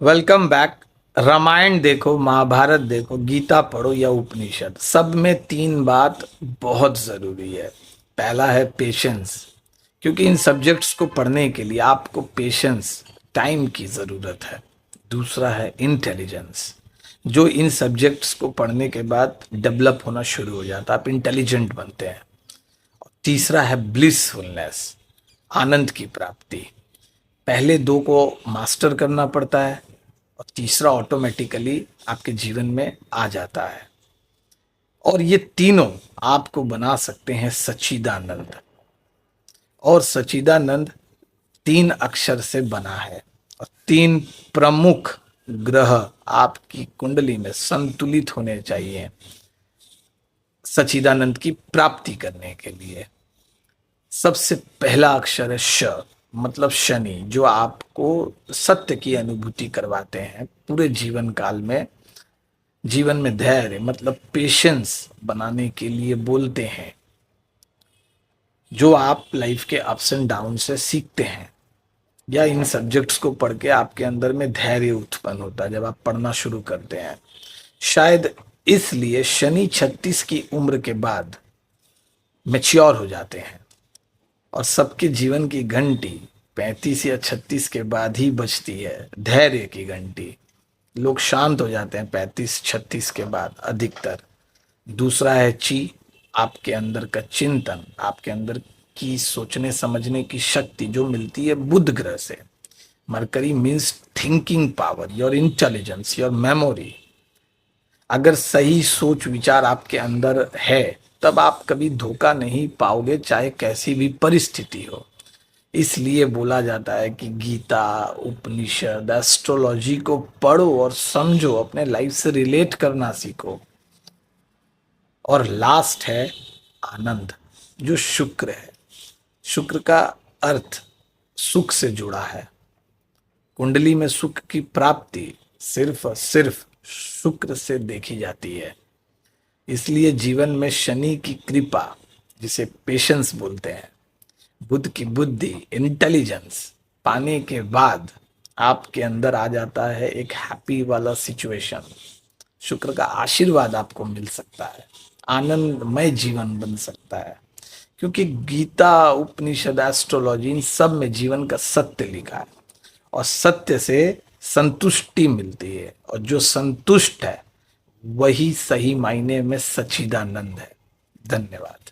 Welcome back. Ramayan देखो, महाभारत देखो, गीता पढ़ो या उपनिषद, सब में तीन बात बहुत ज़रूरी है। पहला है पेशेंस, क्योंकि इन सब्जेक्ट्स को पढ़ने के लिए आपको पेशेंस, टाइम की ज़रूरत है। दूसरा है इंटेलिजेंस, जो इन सब्जेक्ट्स को पढ़ने के बाद डेवलप होना शुरू हो जाता है, आप इंटेलिजेंट बनते हैं। तीसरा है ब्लिसफुलनेस, आनंद की प्राप्ति। पहले दो को मास्टर करना पड़ता है और तीसरा ऑटोमेटिकली आपके जीवन में आ जाता है। और ये तीनों आपको बना सकते हैं सच्चिदानंद। और सच्चिदानंद तीन अक्षर से बना है और तीन प्रमुख ग्रह आपकी कुंडली में संतुलित होने चाहिए सच्चिदानंद की प्राप्ति करने के लिए। सबसे पहला अक्षर है श, मतलब शनि, जो आपको सत्य की अनुभूति करवाते हैं पूरे जीवन काल में। जीवन में धैर्य मतलब पेशेंस बनाने के लिए बोलते हैं, जो आप लाइफ के अप्स एंड डाउन से सीखते हैं, या इन सब्जेक्ट्स को पढ़ के आपके अंदर में धैर्य उत्पन्न होता है जब आप पढ़ना शुरू करते हैं। शायद इसलिए शनि 36 की उम्र के बाद मैच्योर हो जाते हैं और सबके जीवन की घंटी 35 या 36 के बाद ही बजती है, धैर्य की घंटी। लोग शांत हो जाते हैं 35-36 के बाद अधिकतर। दूसरा है ची, आपके अंदर का चिंतन, आपके अंदर की सोचने समझने की शक्ति जो मिलती है बुध ग्रह से। Mercury means thinking power, your intelligence, your memory. अगर सही सोच विचार आपके अंदर है तब आप कभी धोखा नहीं पाओगे, चाहे कैसी भी परिस्थिति हो। इसलिए बोला जाता है कि गीता, उपनिषद, एस्ट्रोलॉजी को पढ़ो और समझो, अपने लाइफ से रिलेट करना सीखो। और लास्ट है आनंद, जो शुक्र है। शुक्र का अर्थ सुख से जुड़ा है। कुंडली में सुख की प्राप्ति सिर्फ और सिर्फ शुक्र से देखी जाती है। इसलिए जीवन में शनि की कृपा, जिसे पेशेंस बोलते हैं, बुद्ध की बुद्धि, इंटेलिजेंस पाने के बाद आपके अंदर आ जाता है एक हैप्पी वाला सिचुएशन। शुक्र का आशीर्वाद आपको मिल सकता है, आनंदमय जीवन बन सकता है। क्योंकि गीता, उपनिषद, एस्ट्रोलॉजी, इन सब में जीवन का सत्य लिखा है और सत्य से संतुष्टि मिलती है, और जो संतुष्ट है वही सही मायने में सच्चिदानंद है। धन्यवाद।